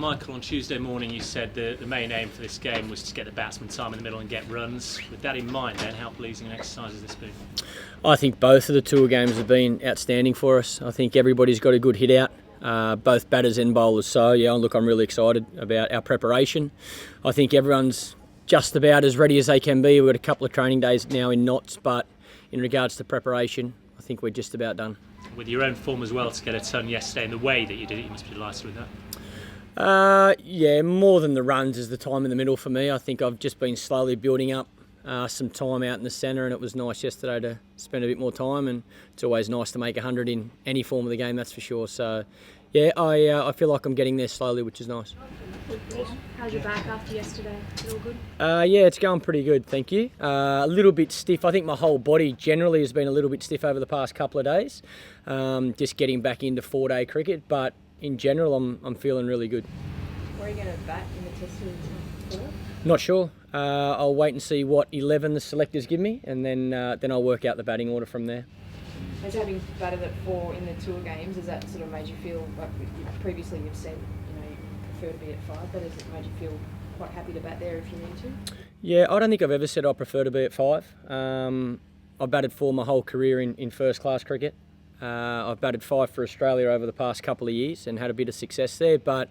Michael, on Tuesday morning you said the main aim for this game was to get the batsman time in the middle and get runs. With that in mind then, how pleasing an exercise has this been? I think both of the tour games have been outstanding for us. I think everybody's got a good hit out, both batters and bowlers. So yeah, look, I'm really excited about our preparation. I think everyone's just about as ready as they can be. We've got a couple of training days now in knots, but in regards to preparation, I think we're just about done. With your own form as well to get a ton yesterday and the way that you did it, you must be delighted with that. Yeah, more than the runs is the time in the middle for me. I think I've just been slowly building up some time out in the centre, and it was nice yesterday to spend a bit more time, and it's always nice to make 100 in any form of the game, that's for sure. So yeah, I feel like I'm getting there slowly, which is nice. How's your back after yesterday? Is it all good? Yeah, it's going pretty good, thank you. A little bit stiff. I think my whole body generally has been a little bit stiff over the past couple of days. Just getting back into 4-day cricket, but in general, I'm feeling really good. Where are you going to bat in the test series? Not sure. I'll wait and see what 11 the selectors give me, and then I'll work out the batting order from there. Has having batted at 4 in the tour games, has that sort of made you feel like previously you've said you prefer to be at 5, but has it made you feel quite happy to bat there if you need to? Yeah, I don't think I've ever said I prefer to be at 5. I've batted 4 my whole career in first class cricket. I've batted 5 for Australia over the past couple of years and had a bit of success there, but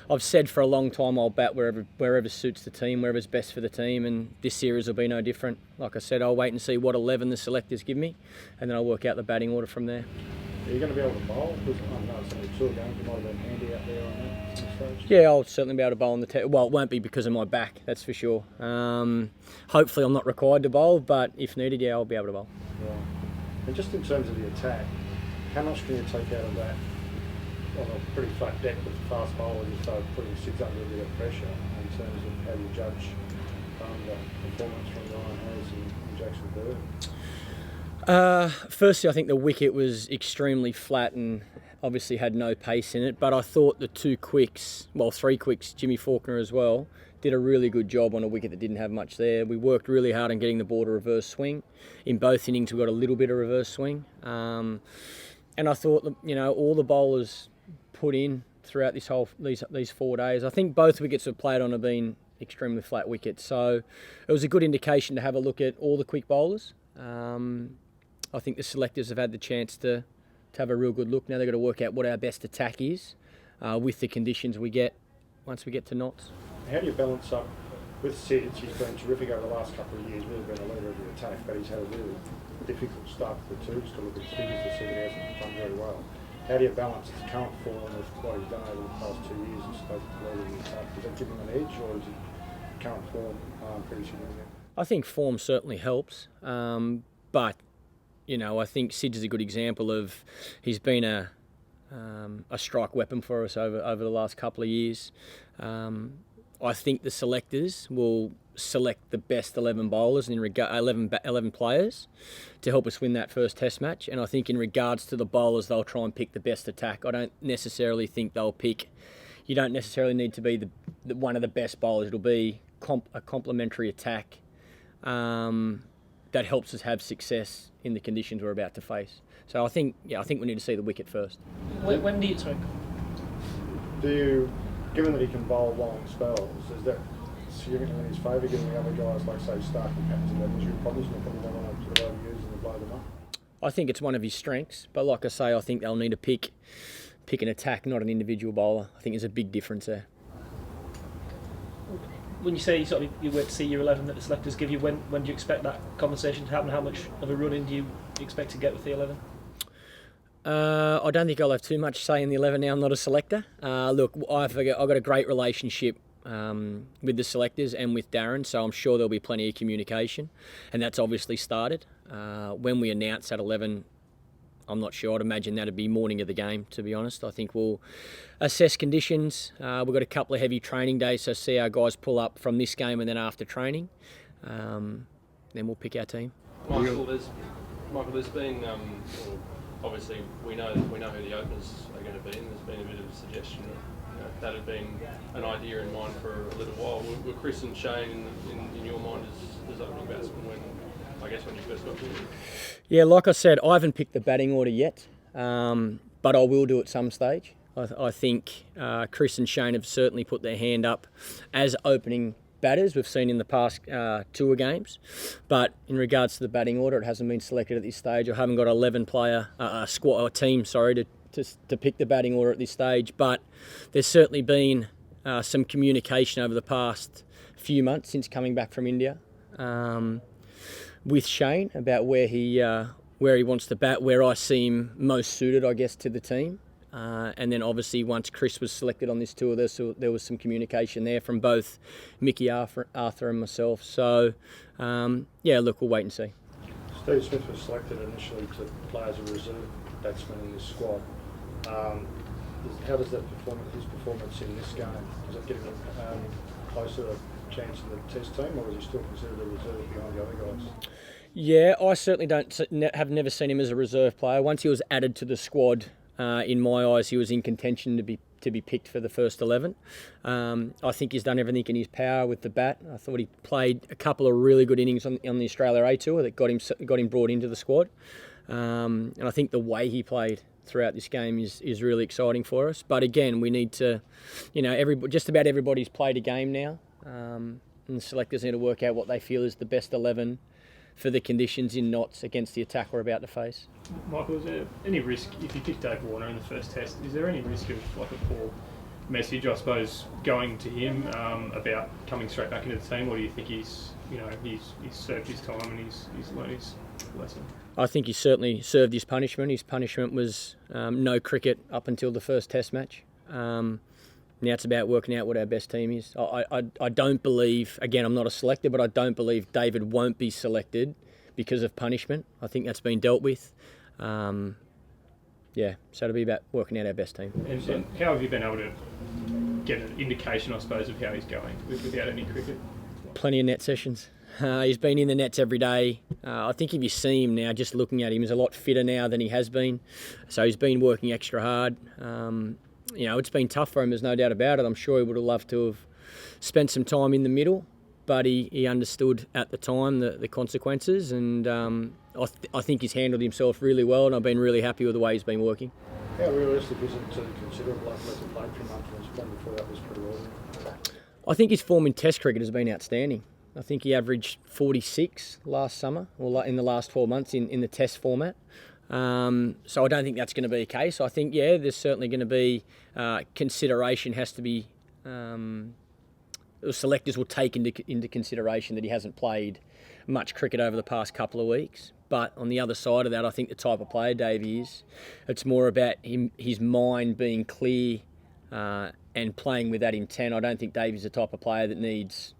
I've said for a long time I'll bat wherever suits the team, wherever's best for the team, and this series will be no different. Like I said, I'll wait and see what 11 the selectors give me, and then I'll work out the batting order from there. Are you going to be able to bowl? Because I know it's only 2 games, you might have been handy out there on that stage. Yeah, I'll certainly be able to bowl on the well, it won't be because of my back, that's for sure. Hopefully I'm not required to bowl, but if needed, yeah, I'll be able to bowl. Right. And just in terms of the attack, how much can you take out of that on a pretty flat deck with fast bowlers and start putting 6 under a bit of pressure in terms of how you judge the performance from Ryan Hayes and Jackson Bird? Firstly, I think the wicket was extremely flat and obviously had no pace in it, but I thought the 3 quicks, Jimmy Faulkner as well, did a really good job on a wicket that didn't have much there. We worked really hard on getting the ball to reverse swing. In both innings, we got a little bit of reverse swing. And I thought, all the bowlers put in throughout these 4 days. I think both wickets we've played on have been extremely flat wickets. So it was a good indication to have a look at all the quick bowlers. I think the selectors have had the chance to have a real good look. Now they've got to work out what our best attack is with the conditions we get once we get to knots. How do you balance up with Sid? He's been terrific over the last couple of years, really been a leader of the attack, but he's had a really difficult start to the tours to look at his figures to see that he hasn't done very well. How do you balance his current form with what he's done over the past 2 years and supposed to lead in the attack? Does that give him an edge, or is his current form pretty significant? I think form certainly helps, but I think Sid's is a good example of he's been a strike weapon for us over the last couple of years. I think the selectors will select the best 11 bowlers and 11 players to help us win that first test match. And I think in regards to the bowlers, they'll try and pick the best attack. I don't necessarily think they'll pick... You don't necessarily need to be one of the best bowlers. It'll be a complementary attack that helps us have success in the conditions we're about to face. So I think we need to see the wicket first. When do you... Sorry. Given that he can bowl long spells, is that significantly in his favour, giving the other guys like, say, Starke and Patterson have injury problems and they probably don't want to sort of overuse them and blow them up? I think it's one of his strengths, but like I say, I think they'll need to pick an attack, not an individual bowler. I think there's a big difference there. When you say you wait to see your 11 that the selectors give you, when do you expect that conversation to happen? How much of a run-in do you expect to get with the 11? I don't think I'll have too much say in the 11 now. I'm not a selector. Look, I've got a great relationship with the selectors and with Darren, so I'm sure there'll be plenty of communication, and that's obviously started. When we announce that 11, I'm not sure. I'd imagine that'd be morning of the game, to be honest. I think we'll assess conditions. We've got a couple of heavy training days, so see our guys pull up from this game and then after training. Then we'll pick our team. Michael, there's been obviously we know who the openers are going to be, and there's been a bit of a suggestion that had been an idea in mind for a little while. Were Chris and Shane in your mind as opening batsmen when you first got to it? Yeah, like I said, I haven't picked the batting order yet, but I will do at some stage. I think Chris and Shane have certainly put their hand up as opening batters we've seen in the past tour games. But in regards to the batting order, it hasn't been selected at this stage. I haven't got 11-player squad or team, to pick the batting order at this stage. But there's certainly been some communication over the past few months since coming back from India with Shane about where he wants to bat, where I see him most suited, I guess, to the team. And then obviously once Chris was selected on this tour, there was some communication there from both Mickey Arthur and myself. So, look, we'll wait and see. Steve Smith was selected initially to play as a reserve batsman in this squad. How does his performance in this game, does it get him closer to a chance in the Test team, or is he still considered a reserve behind the other guys? Yeah, I certainly have never seen him as a reserve player. Once he was added to the squad, in my eyes, he was in contention to be picked for the first 11. I think he's done everything in his power with the bat. I thought he played a couple of really good innings on the Australia A Tour that got him brought into the squad. And I think the way he played throughout this game is really exciting for us. But again, we need to, just about everybody's played a game now, and the selectors need to work out what they feel is the best 11 for the conditions in knots against the attack we're about to face. Michael, is there any risk, if you pick Dave Warner in the first test, is there any risk of like a poor message, I suppose, going to him about coming straight back into the team, or do you think he's served his time and he's learned his lesson? I think he's certainly served his punishment. His punishment was no cricket up until the first test match. Now it's about working out what our best team is. I don't believe, again, I'm not a selector, but I don't believe David won't be selected because of punishment. I think that's been dealt with. So it'll be about working out our best team. And how have you been able to get an indication, I suppose, of how he's going without any cricket? Plenty of net sessions. He's been in the nets every day. I think if you see him now, just looking at him, he's a lot fitter now than he has been. So he's been working extra hard. It's been tough for him, there's no doubt about it. I'm sure he would have loved to have spent some time in the middle, but he understood at the time the consequences, and I think he's handled himself really well, and I've been really happy with the way he's been working. How realistic is it to consider a bloke that's played for a month and his form before that was pretty well? I think his form in Test cricket has been outstanding. I think he averaged 46 last summer, or in the last 12 months in the Test format. So I don't think that's going to be a case. I think, there's certainly going to be consideration has to be... the selectors will take into consideration that he hasn't played much cricket over the past couple of weeks. But on the other side of that, I think the type of player Davey is, it's more about his mind being clear and playing with that intent. I don't think Davey's the type of player that needs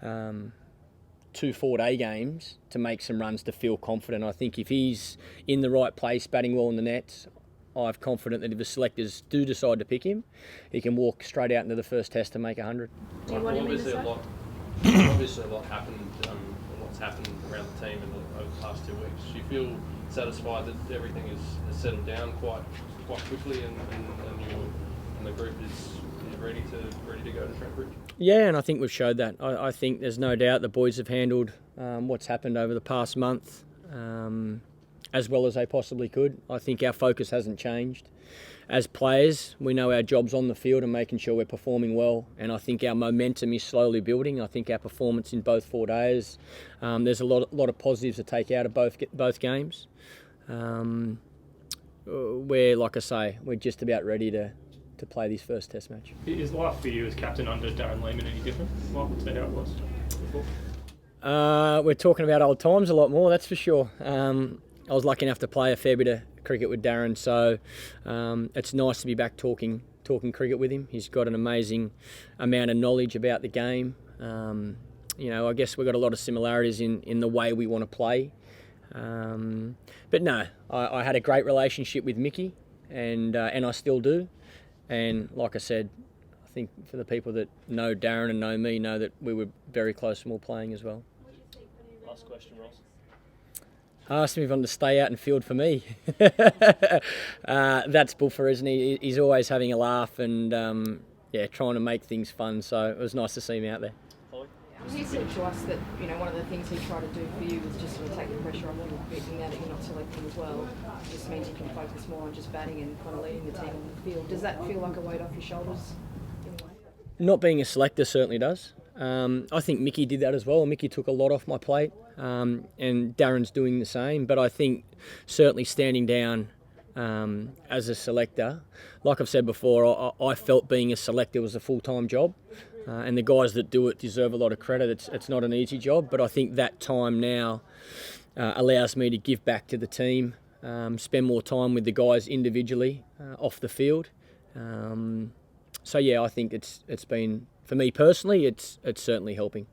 2 4-day games to make some runs to feel confident. I think if he's in the right place, batting well in the nets, I'm confident that if the selectors do decide to pick him, he can walk straight out into the first test and make 100. Do you want him in the Obviously a lot happened. What's happened around the team over the past 2 weeks. Do you feel satisfied that everything has settled down quite quickly, and the group is ready to go to Trent Bridge? Yeah, and I think we've showed that. I think there's no doubt the boys have handled what's happened over the past month as well as they possibly could. I think our focus hasn't changed. As players, we know our job's on the field and making sure we're performing well, and I think our momentum is slowly building. I think our performance in both 4 days, there's a lot of positives to take out of both games. Like I say, we're just about ready to play this first test match. Is life for you as captain under Darren Lehman any different? Michael, to how it was before? We're talking about old times a lot more, that's for sure. I was lucky enough to play a fair bit of cricket with Darren, so it's nice to be back talking cricket with him. He's got an amazing amount of knowledge about the game. I guess we've got a lot of similarities in the way we want to play. But no, I had a great relationship with Mickey, and I still do. And like I said, I think for the people that know Darren and know me, know that we were very close when we were playing as well. Last question, Ross. I asked him if he wanted to stay out and field for me. That's Buffer, isn't he? He's always having a laugh and trying to make things fun. So it was nice to see him out there. Holly? He said to us that, you know, one of the things he tried to do for you was just sort of take the pressure off you a bit, and now that you're not selecting as well, it just means you can focus more on just batting and kind of leading the team on the field. Does that feel like a weight off your shoulders in a way? Not being a selector certainly does. I think Mickey did that as well. Mickey took a lot off my plate, and Darren's doing the same. But I think certainly standing down as a selector, like I've said before, I felt being a selector was a full-time job. And the guys that do it deserve a lot of credit. It's not an easy job, but I think that time now allows me to give back to the team, spend more time with the guys individually off the field. So yeah, I think it's been, for me personally, it's certainly helping.